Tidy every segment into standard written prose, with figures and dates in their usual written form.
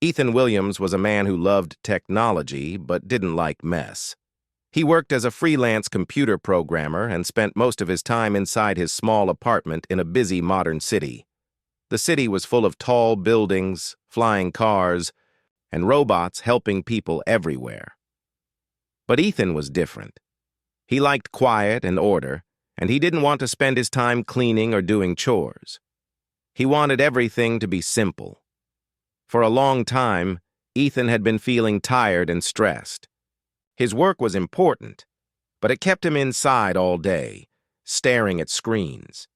Ethan Williams was a man who loved technology but didn't like mess. He worked as a freelance computer programmer and spent most of his time inside his small apartment in a busy modern city. The city was full of tall buildings, flying cars, and robots helping people everywhere. But Ethan was different. He liked quiet and order, and he didn't want to spend his time cleaning or doing chores. He wanted everything to be simple. For a long time, Ethan had been feeling tired and stressed. His work was important, but it kept him inside all day, staring at screens.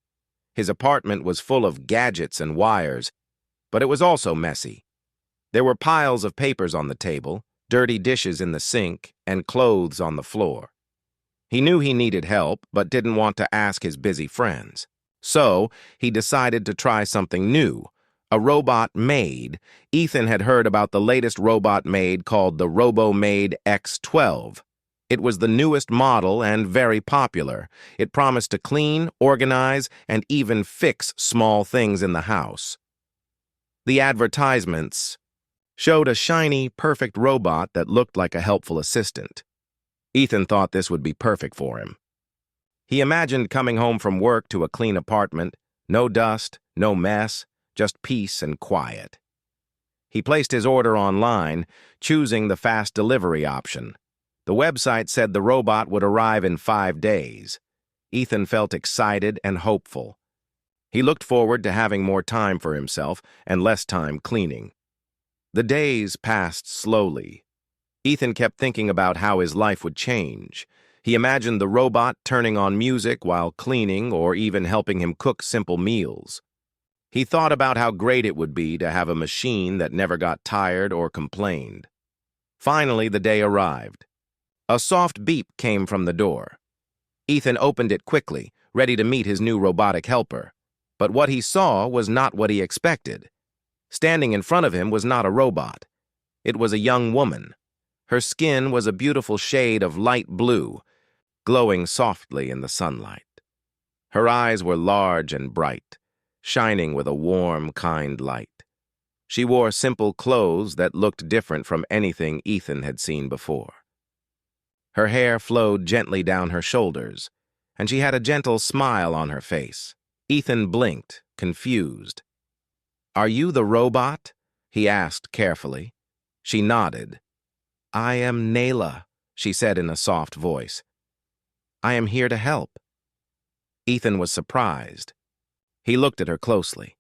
His apartment was full of gadgets and wires, but it was also messy. There were piles of papers on the table, dirty dishes in the sink, and clothes on the floor. He knew he needed help, but didn't want to ask his busy friends. So, he decided to try something new. A robot maid. Ethan had heard about the latest robot maid called the Maid X12. It was the newest model and very popular. It promised to clean, organize, and even fix small things in the house. The advertisements showed a shiny, perfect robot that looked like a helpful assistant. Ethan thought this would be perfect for him. He imagined coming home from work to a clean apartment, no dust, no mess, just peace and quiet. He placed his order online, choosing the fast delivery option. The website said the robot would arrive in 5 days. Ethan felt excited and hopeful. He looked forward to having more time for himself and less time cleaning. The days passed slowly. Ethan kept thinking about how his life would change. He imagined the robot turning on music while cleaning or even helping him cook simple meals. He thought about how great it would be to have a machine that never got tired or complained. Finally, the day arrived. A soft beep came from the door. Ethan opened it quickly, ready to meet his new robotic helper. But what he saw was not what he expected. Standing in front of him was not a robot. It was a young woman. Her skin was a beautiful shade of light blue, glowing softly in the sunlight. Her eyes were large and bright, shining with a warm, kind light. She wore simple clothes that looked different from anything Ethan had seen before. Her hair flowed gently down her shoulders, and she had a gentle smile on her face. Ethan blinked, confused. "Are you the robot?" he asked carefully. She nodded. "I am Nayla," she said in a soft voice. "I am here to help." Ethan was surprised. He looked at her closely.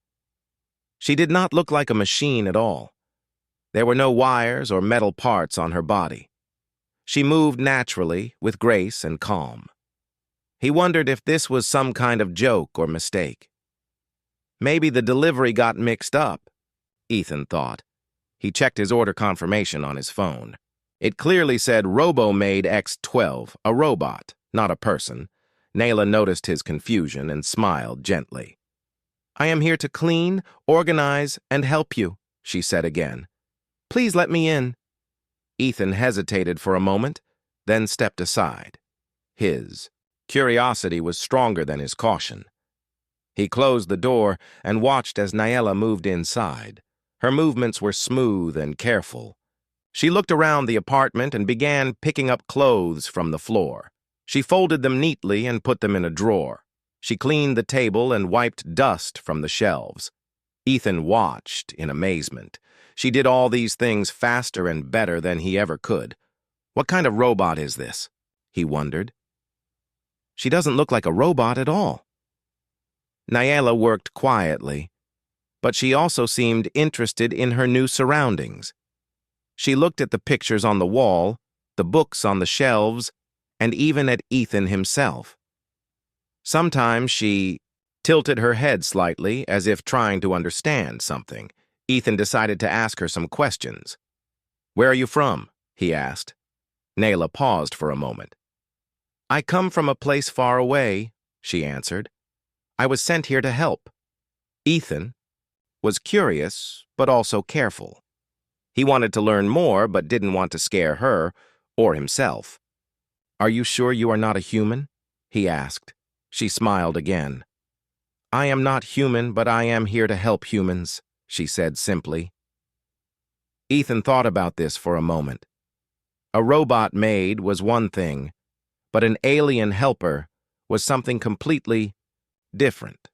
She did not look like a machine at all. There were no wires or metal parts on her body. She moved naturally, with grace and calm. He wondered if this was some kind of joke or mistake. Maybe the delivery got mixed up, Ethan thought. He checked his order confirmation on his phone. It clearly said Maid X12, a robot, not a person. Nayla noticed his confusion and smiled gently. "I am here to clean, organize, and help you," she said again. "Please let me in." Ethan hesitated for a moment, then stepped aside. His curiosity was stronger than his caution. He closed the door and watched as Nayla moved inside. Her movements were smooth and careful. She looked around the apartment and began picking up clothes from the floor. She folded them neatly and put them in a drawer. She cleaned the table and wiped dust from the shelves. Ethan watched in amazement. She did all these things faster and better than he ever could. What kind of robot is this? He wondered. She doesn't look like a robot at all. Nayla worked quietly, but she also seemed interested in her new surroundings. She looked at the pictures on the wall, the books on the shelves, and even at Ethan himself. Sometimes she tilted her head slightly, as if trying to understand something. Ethan decided to ask her some questions. "Where are you from?" he asked. Nayla paused for a moment. "I come from a place far away," she answered. "I was sent here to help." Ethan was curious, but also careful. He wanted to learn more, but didn't want to scare her or himself. "Are you sure you are not a human?" he asked. She smiled again. "I am not human, but I am here to help humans," she said simply. Ethan thought about this for a moment. A robot maid was one thing, but an alien helper was something completely different.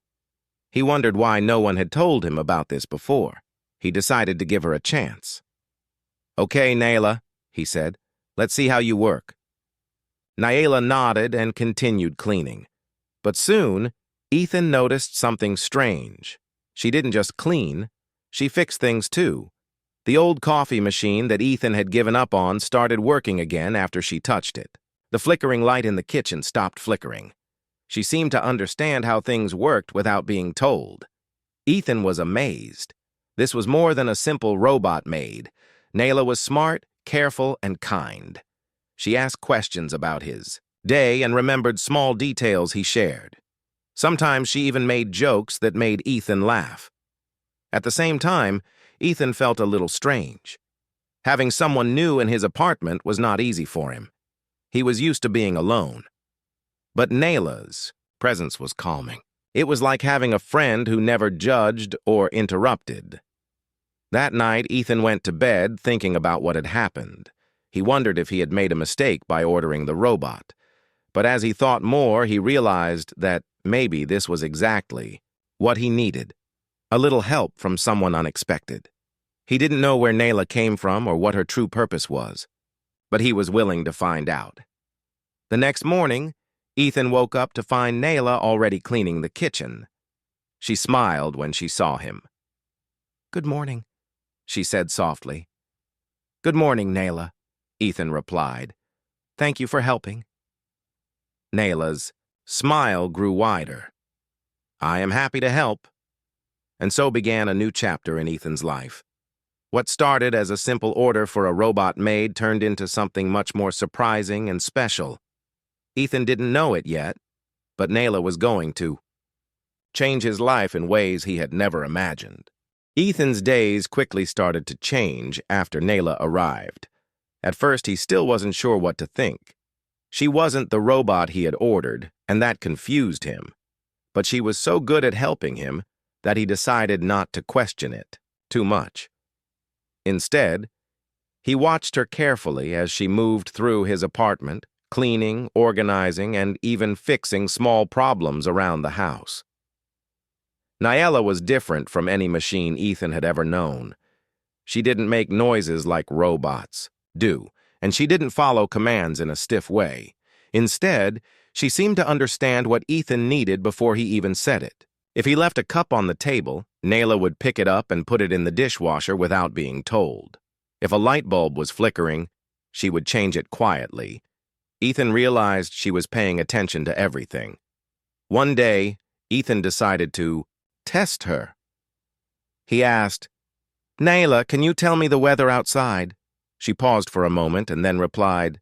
He wondered why no one had told him about this before. He decided to give her a chance. "Okay, Nayla," he said. "Let's see how you work." Nayla nodded and continued cleaning. But soon, Ethan noticed something strange. She didn't just clean, she fixed things too. The old coffee machine that Ethan had given up on started working again after she touched it. The flickering light in the kitchen stopped flickering. She seemed to understand how things worked without being told. Ethan was amazed. This was more than a simple robot maid. Nayla was smart, careful, and kind. She asked questions about his day and remembered small details he shared. Sometimes she even made jokes that made Ethan laugh. At the same time, Ethan felt a little strange. Having someone new in his apartment was not easy for him. He was used to being alone. But Nayla's presence was calming. It was like having a friend who never judged or interrupted. That night, Ethan went to bed thinking about what had happened. He wondered if he had made a mistake by ordering the robot. But as he thought more, he realized that maybe this was exactly what he needed. A little help from someone unexpected. He didn't know where Nayla came from or what her true purpose was, but he was willing to find out. The next morning, Ethan woke up to find Nayla already cleaning the kitchen. She smiled when she saw him. "Good morning," she said softly. "Good morning, Nayla," Ethan replied. "Thank you for helping." Nayla's smile grew wider. "I am happy to help." And so began a new chapter in Ethan's life. What started as a simple order for a robot maid turned into something much more surprising and special. Ethan didn't know it yet, but Nayla was going to change his life in ways he had never imagined. Ethan's days quickly started to change after Nayla arrived. At first, he still wasn't sure what to think. She wasn't the robot he had ordered, and that confused him. But she was so good at helping him that he decided not to question it too much. Instead, he watched her carefully as she moved through his apartment, cleaning, organizing, and even fixing small problems around the house. Nayla was different from any machine Ethan had ever known. She didn't make noises like robots do, and she didn't follow commands in a stiff way. Instead, she seemed to understand what Ethan needed before he even said it. If he left a cup on the table, Nayla would pick it up and put it in the dishwasher without being told. If a light bulb was flickering, she would change it quietly. Ethan realized she was paying attention to everything. One day, Ethan decided to test her. He asked, "Nayla, can you tell me the weather outside?" She paused for a moment and then replied,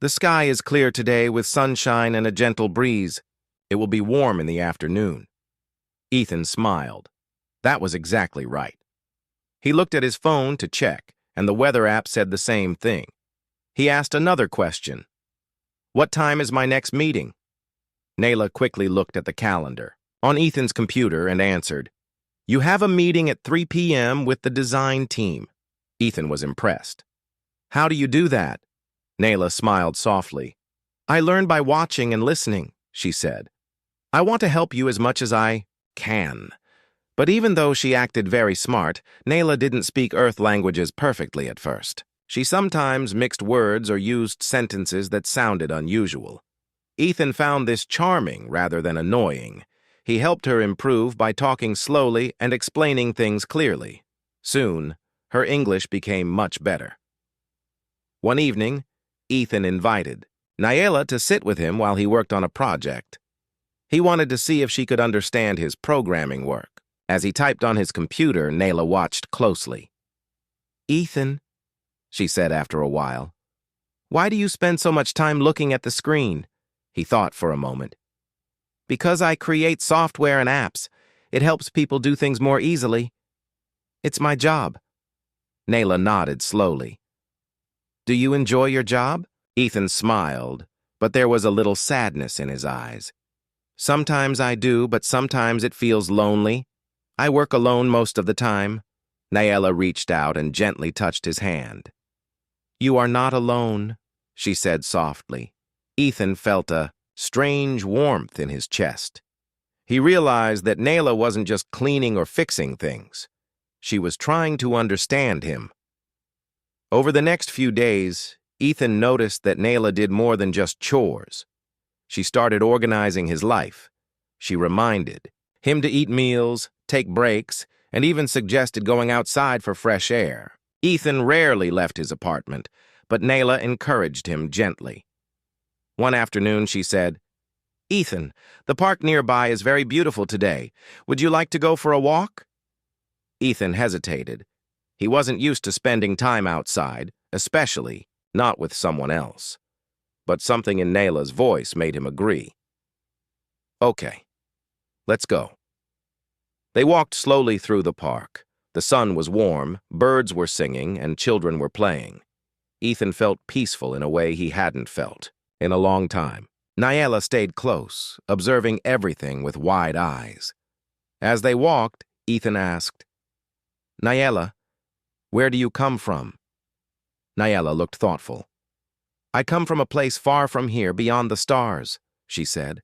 "The sky is clear today with sunshine and a gentle breeze. It will be warm in the afternoon." Ethan smiled. That was exactly right. He looked at his phone to check, and the weather app said the same thing. He asked another question. "What time is my next meeting?" Nayla quickly looked at the calendar on Ethan's computer and answered, "You have a meeting at 3 p.m. with the design team." Ethan was impressed. "How do you do that?" Nayla smiled softly. "I learn by watching and listening," she said. "I want to help you as much as I can." But even though she acted very smart, Nayla didn't speak Earth languages perfectly at first. She sometimes mixed words or used sentences that sounded unusual. Ethan found this charming rather than annoying. He helped her improve by talking slowly and explaining things clearly. Soon, her English became much better. One evening, Ethan invited Nayla to sit with him while he worked on a project. He wanted to see if she could understand his programming work. As he typed on his computer, Nayla watched closely. "Ethan," she said after a while, "why do you spend so much time looking at the screen?" He thought for a moment. "Because I create software and apps. It helps people do things more easily. It's my job." Nayla nodded slowly. "Do you enjoy your job?" Ethan smiled, but there was a little sadness in his eyes. "Sometimes I do, but sometimes it feels lonely. I work alone most of the time." Nayela reached out and gently touched his hand. "You are not alone," she said softly. Ethan felt a strange warmth in his chest. He realized that Nayela wasn't just cleaning or fixing things. She was trying to understand him. Over the next few days, Ethan noticed that Nayela did more than just chores. She started organizing his life. She reminded him to eat meals, take breaks, and even suggested going outside for fresh air. Ethan rarely left his apartment, but Nayela encouraged him gently. One afternoon, she said, "Ethan, the park nearby is very beautiful today. Would you like to go for a walk?" Ethan hesitated. He wasn't used to spending time outside, especially not with someone else. But something in Nayela's voice made him agree. "Okay, let's go." They walked slowly through the park. The sun was warm, birds were singing, and children were playing. Ethan felt peaceful in a way he hadn't felt in a long time. Nayela stayed close, observing everything with wide eyes. As they walked, Ethan asked, "Nayela, where do you come from?" Nayela looked thoughtful. "I come from a place far from here, beyond the stars," she said.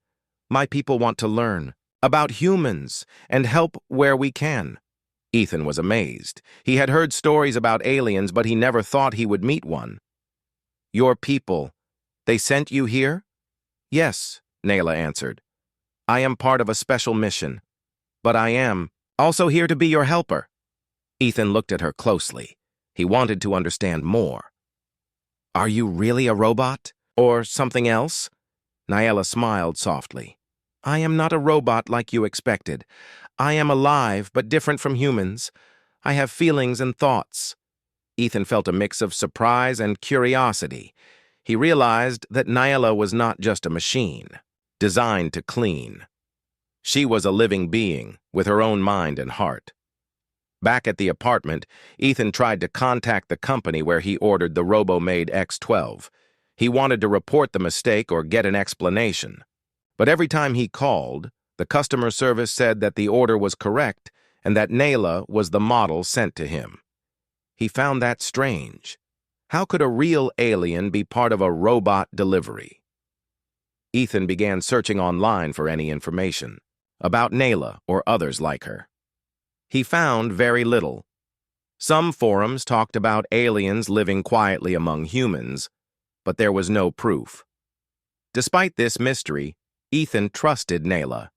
"My people want to learn about humans and help where we can." Ethan was amazed. He had heard stories about aliens, but he never thought he would meet one. "Your people, they sent you here?" "Yes," Nayela answered. "I am part of a special mission, but I am also here to be your helper." Ethan looked at her closely. He wanted to understand more. "Are you really a robot? Or something else?" Nayela smiled softly. "I am not a robot like you expected. I am alive, but different from humans. I have feelings and thoughts." Ethan felt a mix of surprise and curiosity. He realized that Nayela was not just a machine, designed to clean. She was a living being with her own mind and heart. Back at the apartment, Ethan tried to contact the company where he ordered the Maid X12. He wanted to report the mistake or get an explanation. But every time he called, the customer service said that the order was correct and that Nayela was the model sent to him. He found that strange. How could a real alien be part of a robot delivery? Ethan began searching online for any information about Nayela or others like her. He found very little. Some forums talked about aliens living quietly among humans, but there was no proof. Despite this mystery, Ethan trusted Nayela.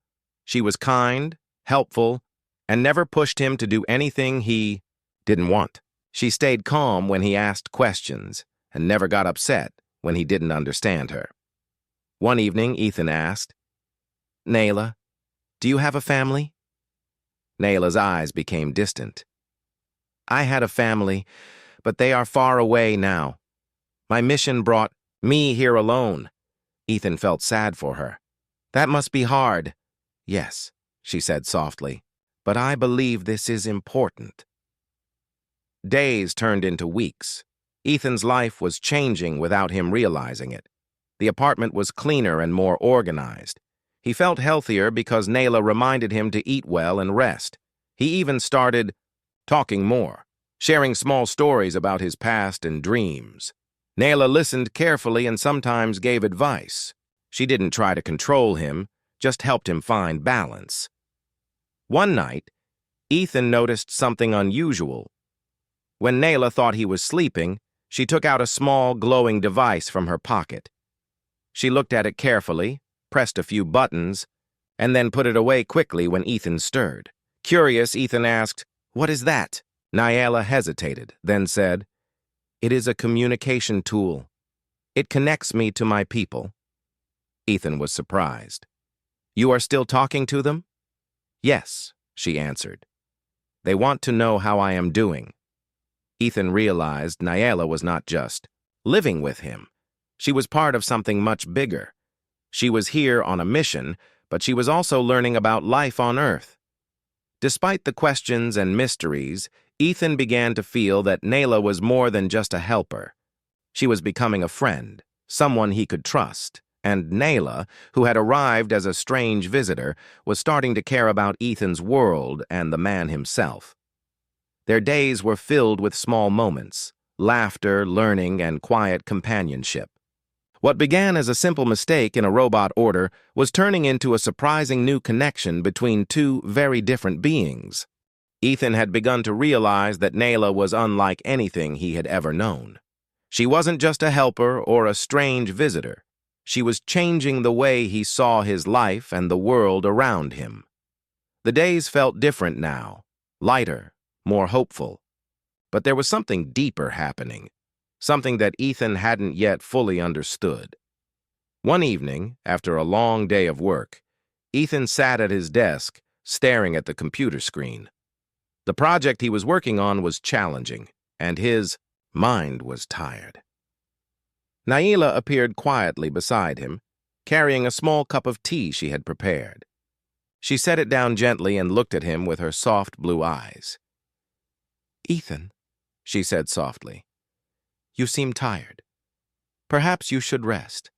She was kind, helpful, and never pushed him to do anything he didn't want. She stayed calm when he asked questions and never got upset when he didn't understand her. One evening, Ethan asked, "Nayela, do you have a family?" Nayela's eyes became distant. "I had a family, but they are far away now. My mission brought me here alone." Ethan felt sad for her. "That must be hard." "Yes," she said softly, "but I believe this is important." Days turned into weeks. Ethan's life was changing without him realizing it. The apartment was cleaner and more organized. He felt healthier because Nayela reminded him to eat well and rest. He even started talking more, sharing small stories about his past and dreams. Nayela listened carefully and sometimes gave advice. She didn't try to control him, just helped him find balance. One night, Ethan noticed something unusual. When Nayela thought he was sleeping, she took out a small, glowing device from her pocket. She looked at it carefully, pressed a few buttons, and then put it away quickly when Ethan stirred. Curious, Ethan asked, "What is that?" Nayela hesitated, then said, "It is a communication tool. It connects me to my people." Ethan was surprised. "You are still talking to them?" "Yes," she answered. "They want to know how I am doing." Ethan realized Nayela was not just living with him. She was part of something much bigger. She was here on a mission, but she was also learning about life on Earth. Despite the questions and mysteries, Ethan began to feel that Nayela was more than just a helper. She was becoming a friend, someone he could trust, and Nayela, who had arrived as a strange visitor, was starting to care about Ethan's world and the man himself. Their days were filled with small moments, laughter, learning, and quiet companionship. What began as a simple mistake in a robot order was turning into a surprising new connection between two very different beings. Ethan had begun to realize that Nayla was unlike anything he had ever known. She wasn't just a helper or a strange visitor. She was changing the way he saw his life and the world around him. The days felt different now, lighter, more hopeful. But there was something deeper happening, something that Ethan hadn't yet fully understood. One evening, after a long day of work, Ethan sat at his desk, staring at the computer screen. The project he was working on was challenging, and his mind was tired. Nayla appeared quietly beside him, carrying a small cup of tea she had prepared. She set it down gently and looked at him with her soft blue eyes. "Ethan," she said softly, "you seem tired. Perhaps you should rest."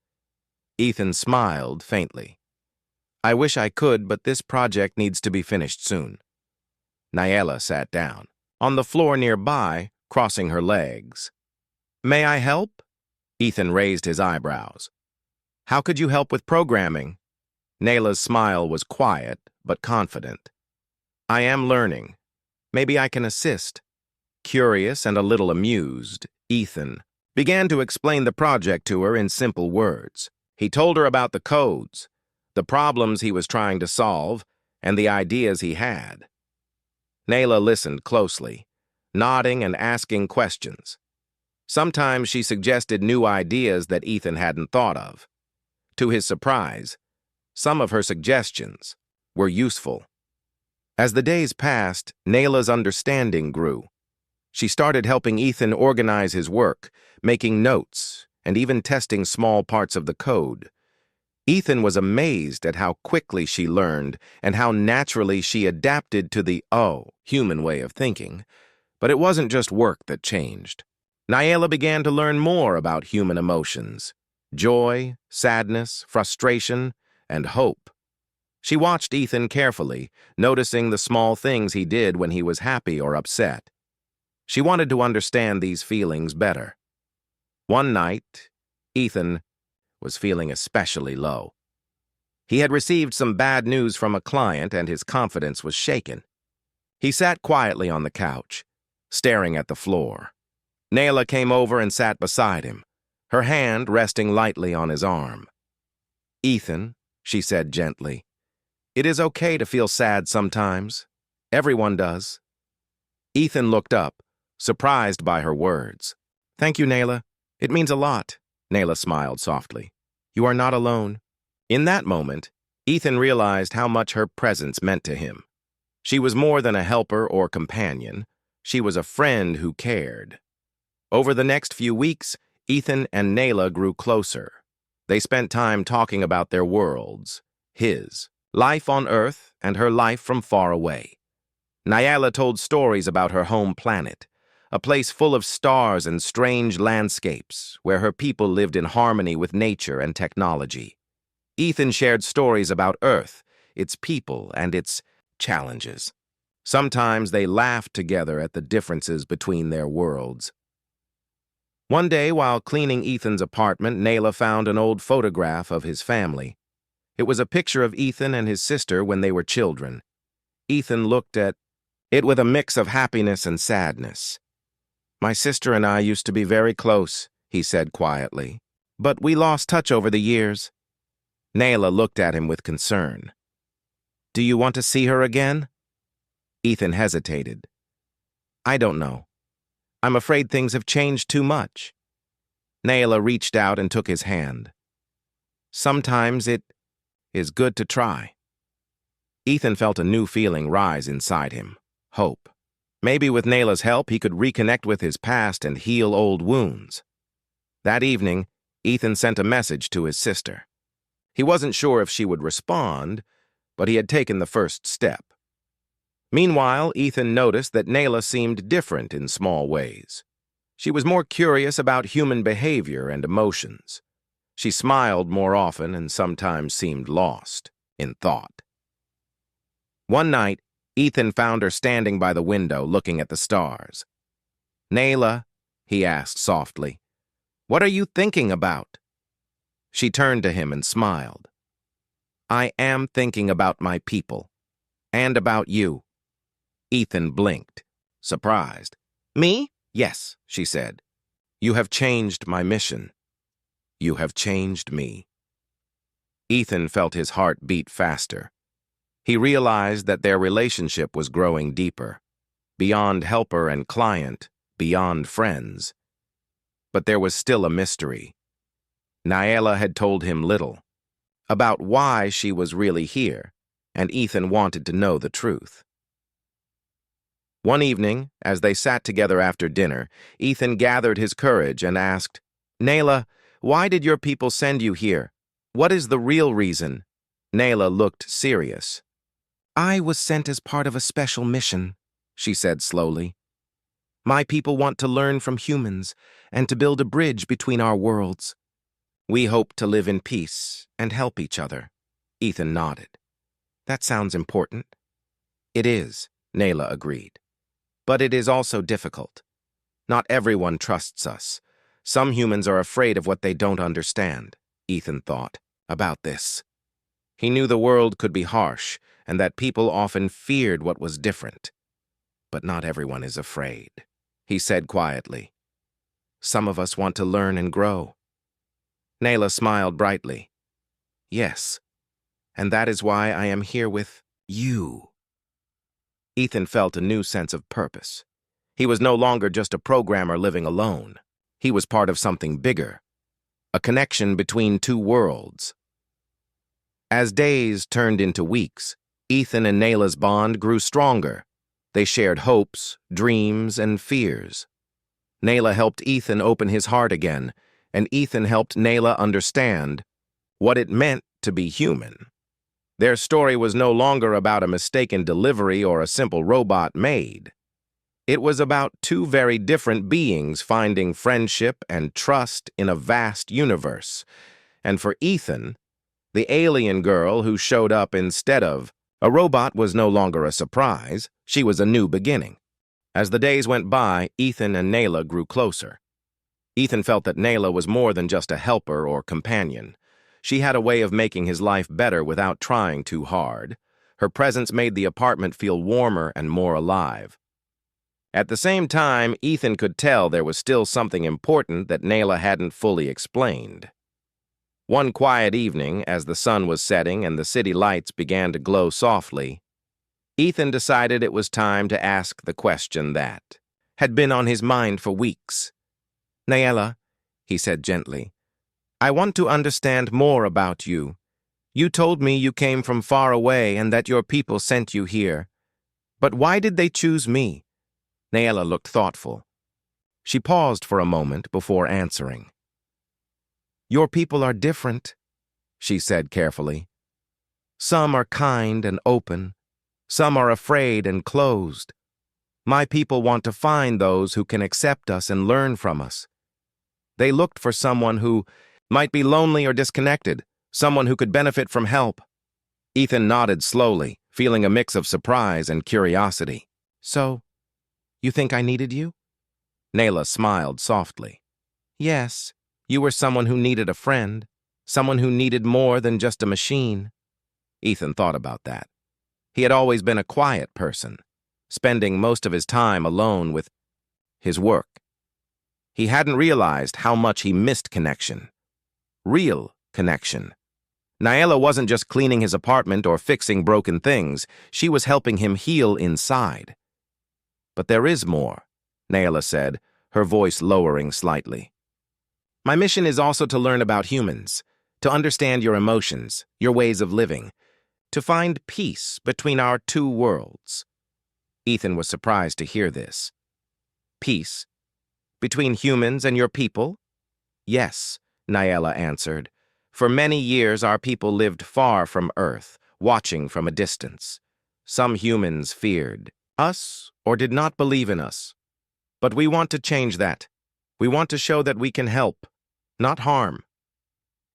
Ethan smiled faintly. "I wish I could, but this project needs to be finished soon." Nayla sat down, on the floor nearby, crossing her legs. "May I help?" Ethan raised his eyebrows. "How could you help with programming?" Nayla's smile was quiet, but confident. "I am learning. Maybe I can assist." Curious and a little amused, Ethan began to explain the project to her in simple words. He told her about the codes, the problems he was trying to solve, and the ideas he had. Nayla listened closely, nodding and asking questions. Sometimes she suggested new ideas that Ethan hadn't thought of. To his surprise, some of her suggestions were useful. As the days passed, Nayla's understanding grew. She started helping Ethan organize his work, making notes, and even testing small parts of the code. Ethan was amazed at how quickly she learned and how naturally she adapted to the human way of thinking. But it wasn't just work that changed. Nayla began to learn more about human emotions: joy, sadness, frustration, and hope. She watched Ethan carefully, noticing the small things he did when he was happy or upset. She wanted to understand these feelings better. One night, Ethan was feeling especially low. He had received some bad news from a client and his confidence was shaken. He sat quietly on the couch, staring at the floor. Nayla came over and sat beside him, her hand resting lightly on his arm. "Ethan," she said gently, "it is okay to feel sad sometimes. Everyone does." Ethan looked up, surprised by her words. "Thank you, Nayla. It means a lot." Nayla smiled softly. "You are not alone." In that moment, Ethan realized how much her presence meant to him. She was more than a helper or companion. She was a friend who cared. Over the next few weeks, Ethan and Nayla grew closer. They spent time talking about their worlds, his life on Earth and her life from far away. Nayla told stories about her home planet, a place full of stars and strange landscapes where her people lived in harmony with nature and technology. Ethan shared stories about Earth, its people, and its challenges. Sometimes they laughed together at the differences between their worlds. One day, while cleaning Ethan's apartment, Nayla found an old photograph of his family. It was a picture of Ethan and his sister when they were children. Ethan looked at it with a mix of happiness and sadness. "My sister and I used to be very close," he said quietly, "but we lost touch over the years." Nayla looked at him with concern. "Do you want to see her again?" Ethan hesitated. "I don't know. I'm afraid things have changed too much." Nayla reached out and took his hand. "Sometimes it is good to try." Ethan felt a new feeling rise inside him: hope. Maybe with Nayla's help, he could reconnect with his past and heal old wounds. That evening, Ethan sent a message to his sister. He wasn't sure if she would respond, but he had taken the first step. Meanwhile, Ethan noticed that Nayla seemed different in small ways. She was more curious about human behavior and emotions. She smiled more often and sometimes seemed lost in thought. One night, Ethan found her standing by the window, looking at the stars. "Nayla," he asked softly, "what are you thinking about?" She turned to him and smiled. "I am thinking about my people. And about you." Ethan blinked, surprised. "Me?" "Yes," she said. "You have changed my mission. You have changed me." Ethan felt his heart beat faster. He realized that their relationship was growing deeper, beyond helper and client, beyond friends. But there was still a mystery. Nayla had told him little about why she was really here, and Ethan wanted to know the truth. One evening, as they sat together after dinner, Ethan gathered his courage and asked, "Nayla, why did your people send you here? What is the real reason?" Nayla looked serious. "I was sent as part of a special mission," she said slowly. "My people want to learn from humans and to build a bridge between our worlds. We hope to live in peace and help each other." Ethan nodded. "That sounds important." "It is," Nayla agreed. "But it is also difficult. Not everyone trusts us. Some humans are afraid of what they don't understand," Ethan thought about this. He knew the world could be harsh and that people often feared what was different. "But not everyone is afraid," he said quietly. "Some of us want to learn and grow." Nayla smiled brightly. "Yes, and that is why I am here with you." Ethan felt a new sense of purpose. He was no longer just a programmer living alone. He was part of something bigger, a connection between two worlds. As days turned into weeks, Ethan and Nayla's bond grew stronger. They shared hopes, dreams, and fears. Nayla helped Ethan open his heart again, and Ethan helped Nayla understand what it meant to be human. Their story was no longer about a mistaken delivery or a simple robot Maid. It was about two very different beings finding friendship and trust in a vast universe. And for Ethan, the alien girl who showed up instead of a robot was no longer a surprise. She was a new beginning. As the days went by, Ethan and Nayla grew closer. Ethan felt that Nayla was more than just a helper or companion. She had a way of making his life better without trying too hard. Her presence made the apartment feel warmer and more alive. At the same time, Ethan could tell there was still something important that Nayla hadn't fully explained. One quiet evening, as the sun was setting and the city lights began to glow softly, Ethan decided it was time to ask the question that had been on his mind for weeks. "Nayla," he said gently, "I want to understand more about you. You told me you came from far away and that your people sent you here. But why did they choose me?" Nayla looked thoughtful. She paused for a moment before answering. "Your people are different," she said carefully. "Some are kind and open. Some are afraid and closed. My people want to find those who can accept us and learn from us. They looked for someone who might be lonely or disconnected, someone who could benefit from help." Ethan nodded slowly, feeling a mix of surprise and curiosity. "So, you think I needed you?" Nayla smiled softly. "Yes, you were someone who needed a friend, someone who needed more than just a machine." Ethan thought about that. He had always been a quiet person, spending most of his time alone with his work. He hadn't realized how much he missed connection. Real connection. Nayla wasn't just cleaning his apartment or fixing broken things. She was helping him heal inside. "But there is more," Nayla said, her voice lowering slightly. "My mission is also to learn about humans, to understand your emotions, your ways of living, to find peace between our two worlds." Ethan was surprised to hear this. "Peace? Between humans and your people?" "Yes," Nayla answered. "For many years our people lived far from Earth, watching from a distance. Some humans feared us or did not believe in us. But we want to change that. We want to show that we can help, not harm."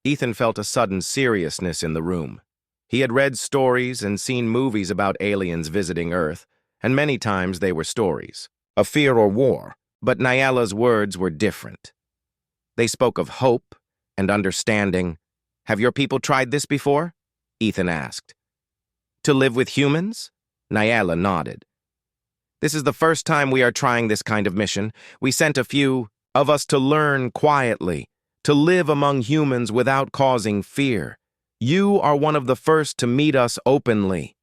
Ethan felt a sudden seriousness in the room. He had read stories and seen movies about aliens visiting Earth, and many times they were stories of fear or war. But Nyala's words were different. They spoke of hope and understanding. "Have your people tried this before?" Ethan asked. "To live with humans?" Nyala nodded. "This is the first time we are trying this kind of mission. We sent a few of us to learn quietly, to live among humans without causing fear. You are one of the first to meet us openly."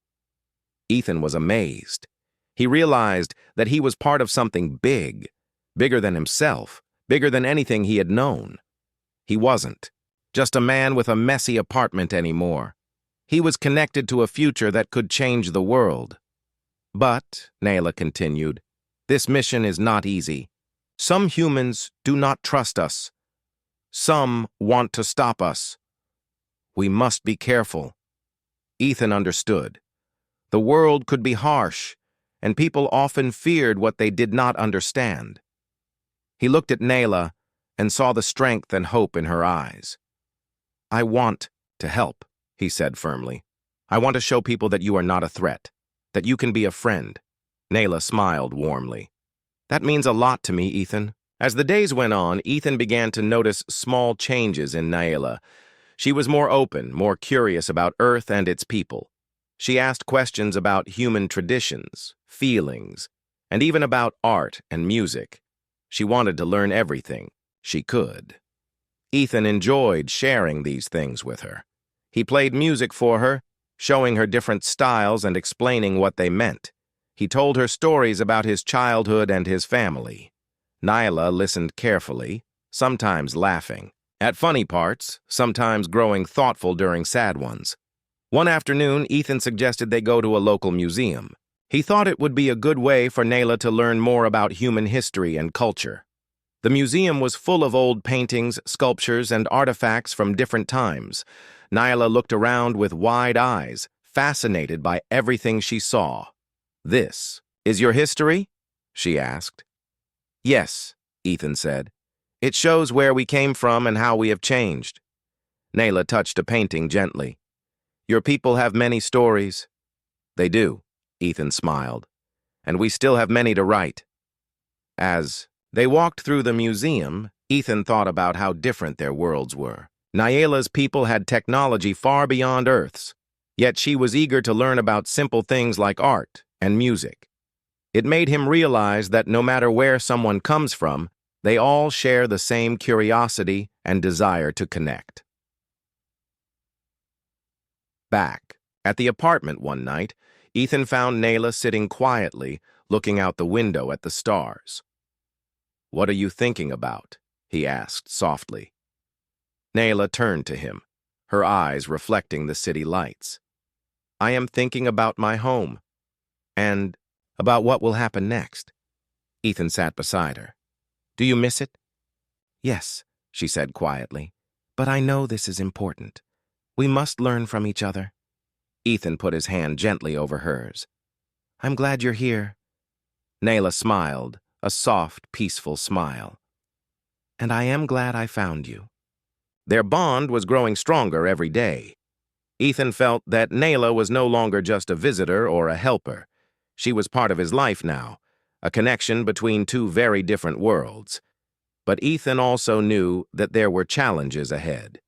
Ethan was amazed. He realized that he was part of something big, bigger than himself, bigger than anything he had known. He wasn't just a man with a messy apartment anymore. He was connected to a future that could change the world. "But," Nyala continued, "this mission is not easy. Some humans do not trust us. Some want to stop us. We must be careful." Ethan understood. The world could be harsh, and people often feared what they did not understand. He looked at Nyala and saw the strength and hope in her eyes. "I want to help," he said firmly. "I want to show people that you are not a threat, that you can be a friend." Nyala smiled warmly. "That means a lot to me, Ethan." As the days went on, Ethan began to notice small changes in Nyala. She was more open, more curious about Earth and its people. She asked questions about human traditions, feelings, and even about art and music. She wanted to learn everything she could. Ethan enjoyed sharing these things with her. He played music for her, showing her different styles and explaining what they meant. He told her stories about his childhood and his family. Nyala listened carefully, sometimes laughing at funny parts, sometimes growing thoughtful during sad ones. One afternoon, Ethan suggested they go to a local museum. He thought it would be a good way for Nyala to learn more about human history and culture. The museum was full of old paintings, sculptures, and artifacts from different times. Nyala looked around with wide eyes, fascinated by everything she saw. "This is your history?" she asked. "Yes," Ethan said. "It shows where we came from and how we have changed." Nyala touched a painting gently. "Your people have many stories." "They do," Ethan smiled. "And we still have many to write." As they walked through the museum, Ethan thought about how different their worlds were. Nyala's people had technology far beyond Earth's, yet she was eager to learn about simple things like art and music. It made him realize that no matter where someone comes from, they all share the same curiosity and desire to connect. Back at the apartment one night, Ethan found Nyala sitting quietly, looking out the window at the stars. "What are you thinking about?" he asked softly. Nyala turned to him, her eyes reflecting the city lights. "I am thinking about my home, and about what will happen next." Ethan sat beside her. "Do you miss it?" "Yes," she said quietly, "but I know this is important. We must learn from each other." Ethan put his hand gently over hers. "I'm glad you're here." Nyala smiled, a soft, peaceful smile. "And I am glad I found you." Their bond was growing stronger every day. Ethan felt that Nyala was no longer just a visitor or a helper. She was part of his life now, a connection between two very different worlds. But Ethan also knew that there were challenges ahead.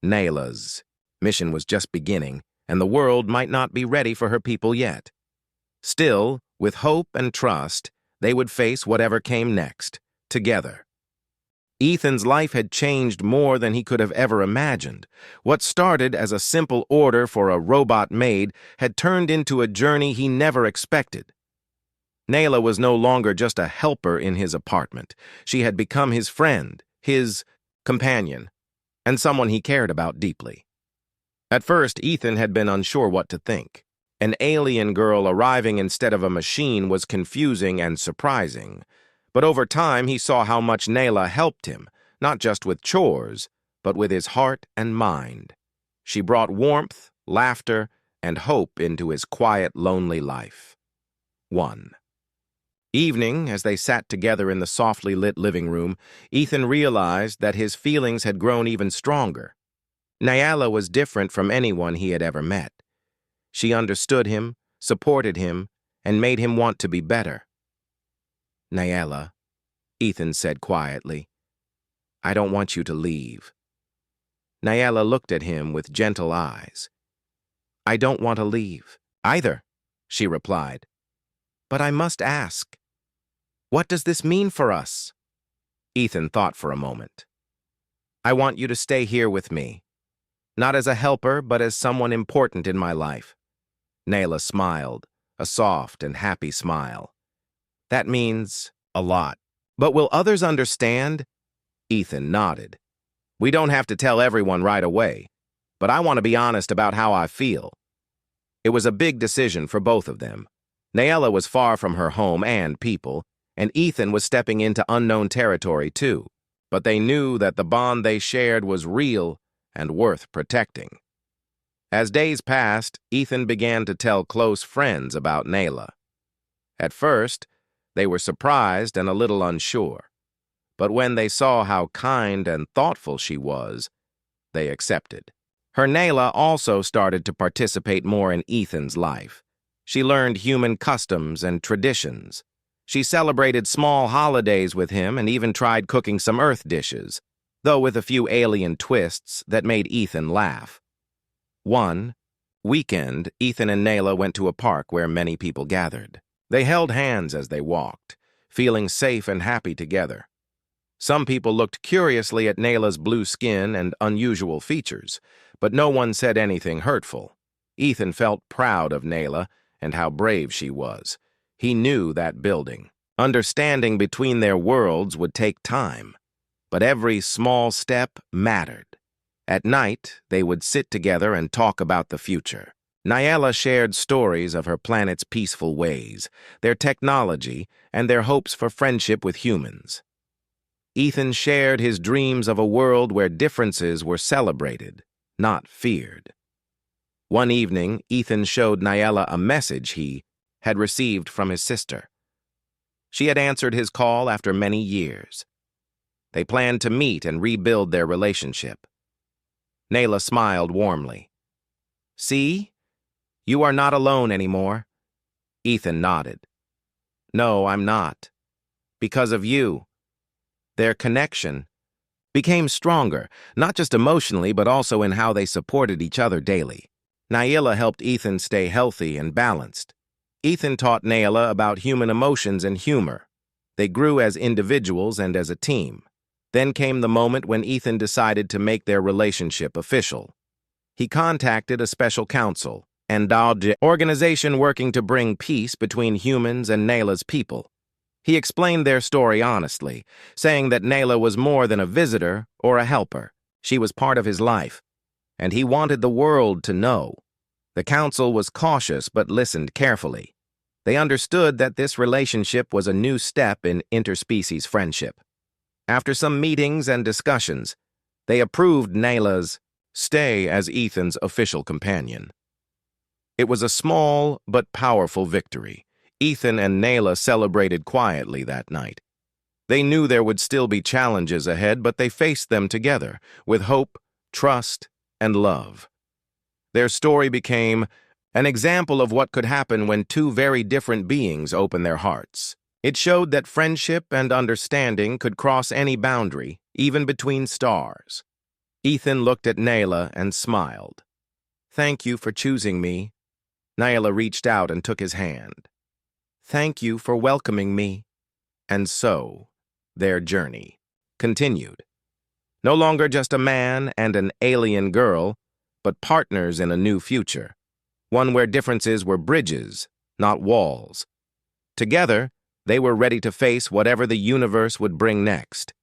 Nyala's mission was just beginning, and the world might not be ready for her people yet. Still, with hope and trust, they would face whatever came next, together. Ethan's life had changed more than he could have ever imagined. What started as a simple order for a robot maid had turned into a journey he never expected. Nyala was no longer just a helper in his apartment. She had become his friend, his companion, and someone he cared about deeply. At first, Ethan had been unsure what to think. An alien girl arriving instead of a machine was confusing and surprising. But over time, he saw how much Nyala helped him, not just with chores, but with his heart and mind. She brought warmth, laughter, and hope into his quiet, lonely life. 1. Evening, as they sat together in the softly lit living room, Ethan realized that his feelings had grown even stronger. Nyala was different from anyone he had ever met. She understood him, supported him, and made him want to be better. "Nyala," Ethan said quietly, "I don't want you to leave." Nyala looked at him with gentle eyes. "I don't want to leave, either," she replied. "But I must ask, what does this mean for us?" Ethan thought for a moment. "I want you to stay here with me, not as a helper, but as someone important in my life." Nyala smiled, a soft and happy smile. "That means a lot. But will others understand?" Ethan nodded. "We don't have to tell everyone right away, but I want to be honest about how I feel." It was a big decision for both of them. Nyala was far from her home and people, and Ethan was stepping into unknown territory too. But they knew that the bond they shared was real and worth protecting. As days passed, Ethan began to tell close friends about Nyala. At first, they were surprised and a little unsure. But when they saw how kind and thoughtful she was, they accepted. Her Nyala also started to participate more in Ethan's life. She learned human customs and traditions. She celebrated small holidays with him and even tried cooking some Earth dishes, though with a few alien twists that made Ethan laugh. One weekend, Ethan and Nyala went to a park where many people gathered. They held hands as they walked, feeling safe and happy together. Some people looked curiously at Nyala's blue skin and unusual features, but no one said anything hurtful. Ethan felt proud of Nyala and how brave she was. He knew that building. Understanding between their worlds would take time, but every small step mattered. At night, they would sit together and talk about the future. Nyala shared stories of her planet's peaceful ways, their technology, and their hopes for friendship with humans. Ethan shared his dreams of a world where differences were celebrated, not feared. One evening, Ethan showed Nyala a message he had received from his sister. She had answered his call after many years. They planned to meet and rebuild their relationship. Nyala smiled warmly. "See? You are not alone anymore." Ethan nodded. "No, I'm not. Because of you." Their connection became stronger, not just emotionally, but also in how they supported each other daily. Nyala helped Ethan stay healthy and balanced. Ethan taught Nyala about human emotions and humor. They grew as individuals and as a team. Then came the moment when Ethan decided to make their relationship official. He contacted a special council, an organization working to bring peace between humans and Nyala's people. He explained their story honestly, saying that Nyala was more than a visitor or a helper. She was part of his life, and he wanted the world to know. The council was cautious but listened carefully. They understood that this relationship was a new step in interspecies friendship. After some meetings and discussions, they approved Nyala's stay as Ethan's official companion. It was a small but powerful victory. Ethan and Nyala celebrated quietly that night. They knew there would still be challenges ahead, but they faced them together, with hope, trust, and love. Their story became an example of what could happen when two very different beings open their hearts. It showed that friendship and understanding could cross any boundary, even between stars. Ethan looked at Nyala and smiled. "Thank you for choosing me." Nyala reached out and took his hand. "Thank you for welcoming me." And so, their journey continued. No longer just a man and an alien girl, but partners in a new future. One where differences were bridges, not walls. Together, they were ready to face whatever the universe would bring next.